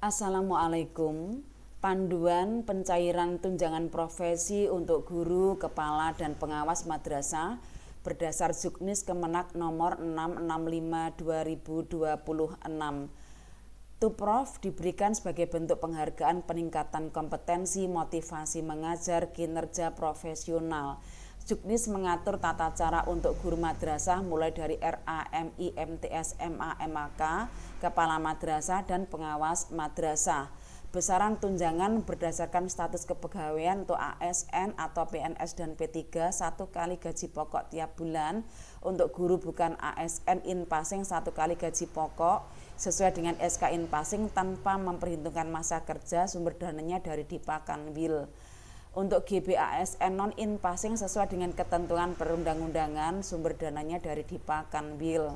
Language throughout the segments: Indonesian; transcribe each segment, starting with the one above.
Assalamualaikum. Panduan pencairan tunjangan profesi untuk guru, kepala, dan pengawas madrasah berdasar Juknis Kemenak nomor 665/2026. Tuprof diberikan sebagai bentuk penghargaan peningkatan kompetensi, motivasi mengajar, kinerja profesional. Juknis mengatur tata cara untuk guru madrasah mulai dari RA, MI, MTS, MA, MAK, kepala madrasah, dan pengawas madrasah. Besaran tunjangan berdasarkan status kepegawaian untuk ASN atau PNS dan P3 1 kali gaji pokok tiap bulan. Untuk guru bukan ASN in-passing 1 kali gaji pokok sesuai dengan SK in-passing tanpa memperhitungkan masa kerja, sumber dananya dari Dipa Kanwil. Untuk GBASN non in-passing sesuai dengan ketentuan perundang-undangan, sumber dananya dari Dipa Kanwil.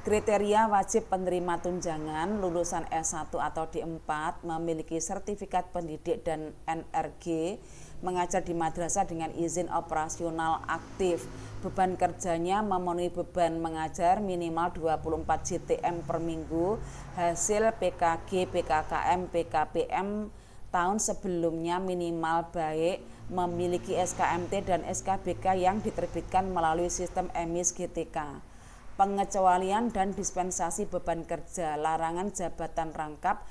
Kriteria wajib penerima tunjangan: lulusan S1 atau D4, memiliki sertifikat pendidik dan NRG, mengajar di madrasah dengan izin operasional aktif, beban kerjanya memenuhi beban mengajar minimal 24 JTM per minggu, hasil PKG, PKKM, PKPM tahun sebelumnya minimal baik, memiliki SKMT dan SKBK yang diterbitkan melalui sistem EMIS GTK. Pengecualian dan dispensasi beban kerja, larangan jabatan rangkap,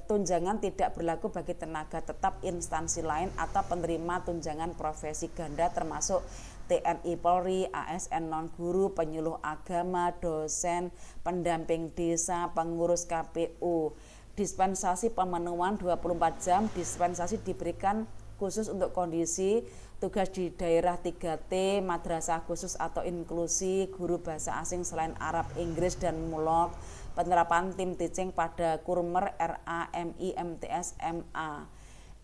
tunjangan tidak berlaku bagi tenaga tetap instansi lain atau penerima tunjangan profesi ganda termasuk TNI Polri, ASN non-guru, penyuluh agama, dosen, pendamping desa, pengurus KPU. Dispensasi pemenuhan 24 jam, dispensasi diberikan khusus untuk kondisi tugas di daerah 3T, madrasah khusus atau inklusi, guru bahasa asing selain Arab, Inggris, dan Mulok, penerapan tim teaching pada kurmer RA, MI, MTS, MA.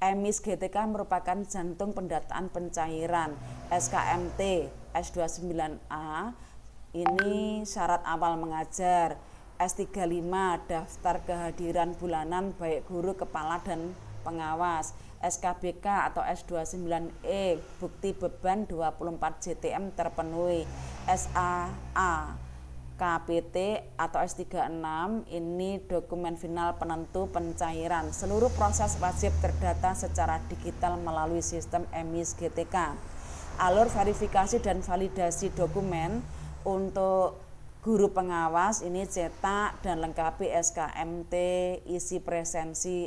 EMIS GTK merupakan jantung pendataan pencairan. SKMT S29A ini syarat awal mengajar. S35 daftar kehadiran bulanan baik guru, kepala, dan pengawas. SKBK atau S29E bukti beban 24 JTM terpenuhi. SAA KPT atau S36 ini dokumen final penentu pencairan. Seluruh proses wajib terdata secara digital melalui sistem EMIS GTK. Alur verifikasi dan validasi dokumen untuk guru pengawas ini cetak dan lengkapi SKMT, isi presensi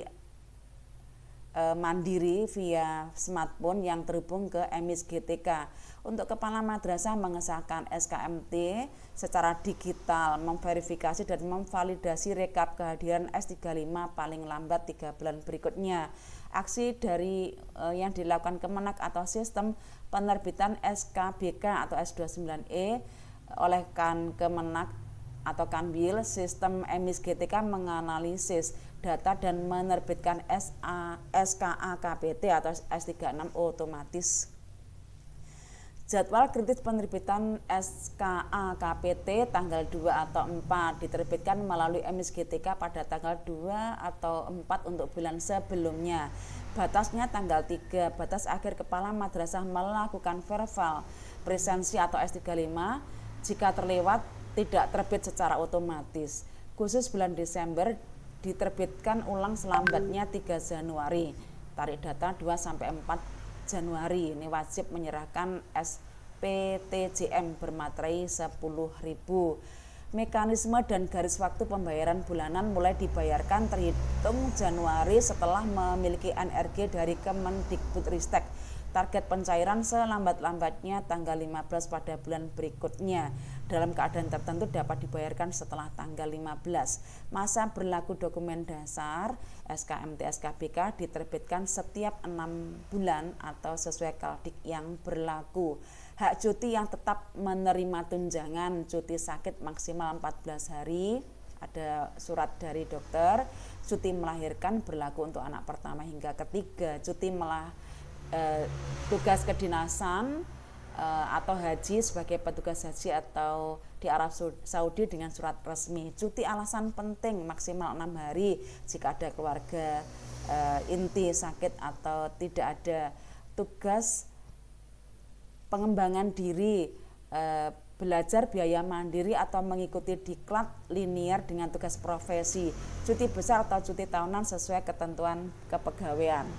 mandiri via smartphone yang terhubung ke EMIS GTK. Untuk kepala madrasah mengesahkan SKMT secara digital, memverifikasi dan memvalidasi rekap kehadiran S35 paling lambat 3 bulan berikutnya. Aksi dari yang dilakukan Kemenak atau sistem penerbitan SKBK atau S29E oleh Kemenak atau Kanwil, sistem EMIS GTK menganalisis data dan menerbitkan SKA KPT atau S36 otomatis. Jadwal kritis penerbitan SKA KPT tanggal 2 atau 4 diterbitkan melalui EMIS GTK pada tanggal 2 atau 4 untuk bulan sebelumnya. Batasnya tanggal 3, batas akhir kepala madrasah melakukan verbal presensi atau S35 jika terlewat tidak terbit secara otomatis. Khusus bulan Desember diterbitkan ulang selambatnya 3 Januari. Tarik data 2 sampai 4 Januari. Ini wajib menyerahkan SPTJM bermaterai 10.000. Mekanisme dan garis waktu pembayaran bulanan mulai dibayarkan terhitung Januari setelah memiliki NRG dari Kemendikbudristek. Target pencairan selambat-lambatnya tanggal 15 pada bulan berikutnya. Dalam keadaan tertentu dapat dibayarkan setelah tanggal 15. Masa berlaku dokumen dasar SKMT SKBK diterbitkan setiap 6 bulan atau sesuai kaldik yang berlaku. Hak cuti yang tetap menerima tunjangan cuti sakit maksimal 14 hari. Ada surat dari dokter. Cuti melahirkan berlaku untuk anak pertama hingga ketiga. Cuti tugas kedinasan atau haji sebagai petugas haji atau di Arab Saudi dengan surat resmi. Cuti alasan penting maksimal 6 hari jika ada keluarga inti sakit atau tidak ada. Tugas pengembangan diri belajar biaya mandiri atau mengikuti diklat linier dengan tugas profesi, cuti besar atau cuti tahunan sesuai ketentuan kepegawaian.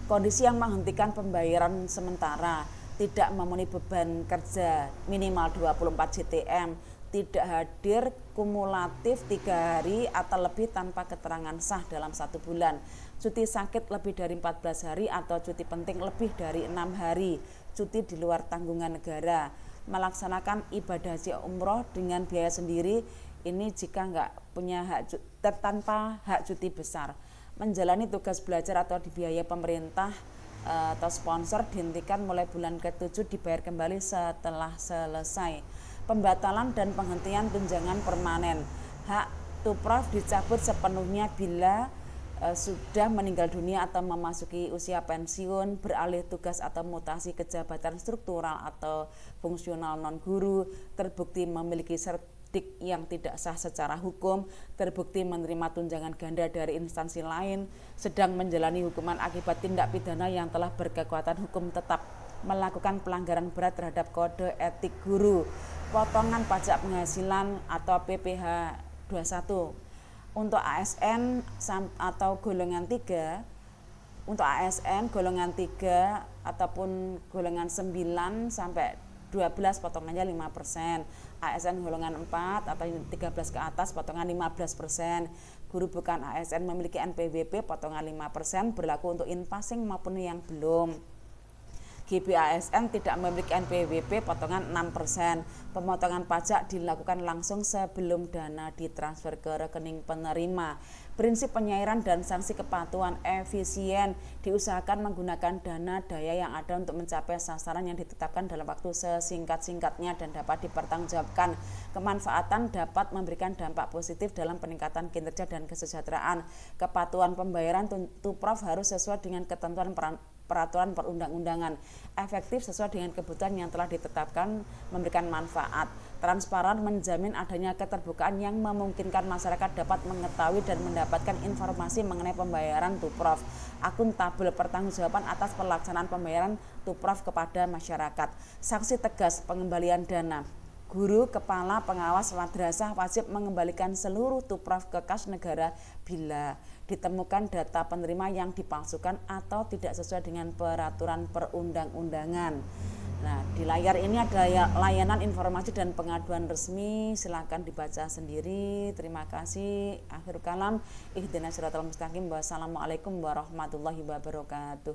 Kondisi yang menghentikan pembayaran sementara, tidak memenuhi beban kerja minimal 24 JTM, tidak hadir kumulatif 3 hari atau lebih tanpa keterangan sah dalam 1 bulan, cuti sakit lebih dari 14 hari atau cuti penting lebih dari 6 hari, cuti di luar tanggungan negara, melaksanakan ibadah haji umroh dengan biaya sendiri, ini jika nggak punya hak tanpa hak cuti besar, menjalani tugas belajar atau dibiayai pemerintah atau sponsor dihentikan mulai bulan ke-7, dibayar kembali setelah selesai. Pembatalan dan penghentian tunjangan permanen, hak tupraf dicabut sepenuhnya bila sudah meninggal dunia atau memasuki usia pensiun, beralih tugas atau mutasi kejabatan struktural atau fungsional non-guru, terbukti memiliki sertik yang tidak sah secara hukum, terbukti menerima tunjangan ganda dari instansi lain, sedang menjalani hukuman akibat tindak pidana yang telah berkekuatan hukum tetap, melakukan pelanggaran berat terhadap kode etik guru, potongan pajak penghasilan atau PPh 21. Untuk ASN atau golongan 3, untuk ASN golongan 3 ataupun golongan 9 sampai 12 potongannya 5%, ASN golongan 4 atau 13 ke atas potongan 15%, guru bukan ASN memiliki NPWP potongan 5% berlaku untuk in-passing maupun yang belum. GBASN tidak memiliki NPWP potongan 6%. Pemotongan pajak dilakukan langsung sebelum dana ditransfer ke rekening penerima. Prinsip penyairan dan sanksi kepatuhan efisien, diusahakan menggunakan dana daya yang ada untuk mencapai sasaran yang ditetapkan dalam waktu sesingkat-singkatnya dan dapat dipertanggungjawabkan. Kemanfaatan dapat memberikan dampak positif dalam peningkatan kinerja dan kesejahteraan. Kepatuhan pembayaran tupraf harus sesuai dengan ketentuan peraturan perundang-undangan, efektif sesuai dengan kebutuhan yang telah ditetapkan, memberikan manfaat, transparan, menjamin adanya keterbukaan yang memungkinkan masyarakat dapat mengetahui dan mendapatkan informasi mengenai pembayaran tupraf, akuntabel, pertanggungjawaban atas pelaksanaan pembayaran tupraf kepada masyarakat, sanksi tegas pengembalian dana. Guru, kepala, pengawas madrasah wajib mengembalikan seluruh tupraf ke kas negara bila ditemukan data penerima yang dipalsukan atau tidak sesuai dengan peraturan perundang-undangan. Nah, di layar ini ada layanan informasi dan pengaduan resmi, silakan dibaca sendiri. Terima kasih. Akhir kalam, ihdinas siratal mustaqim. Wassalamualaikum warahmatullahi wabarakatuh.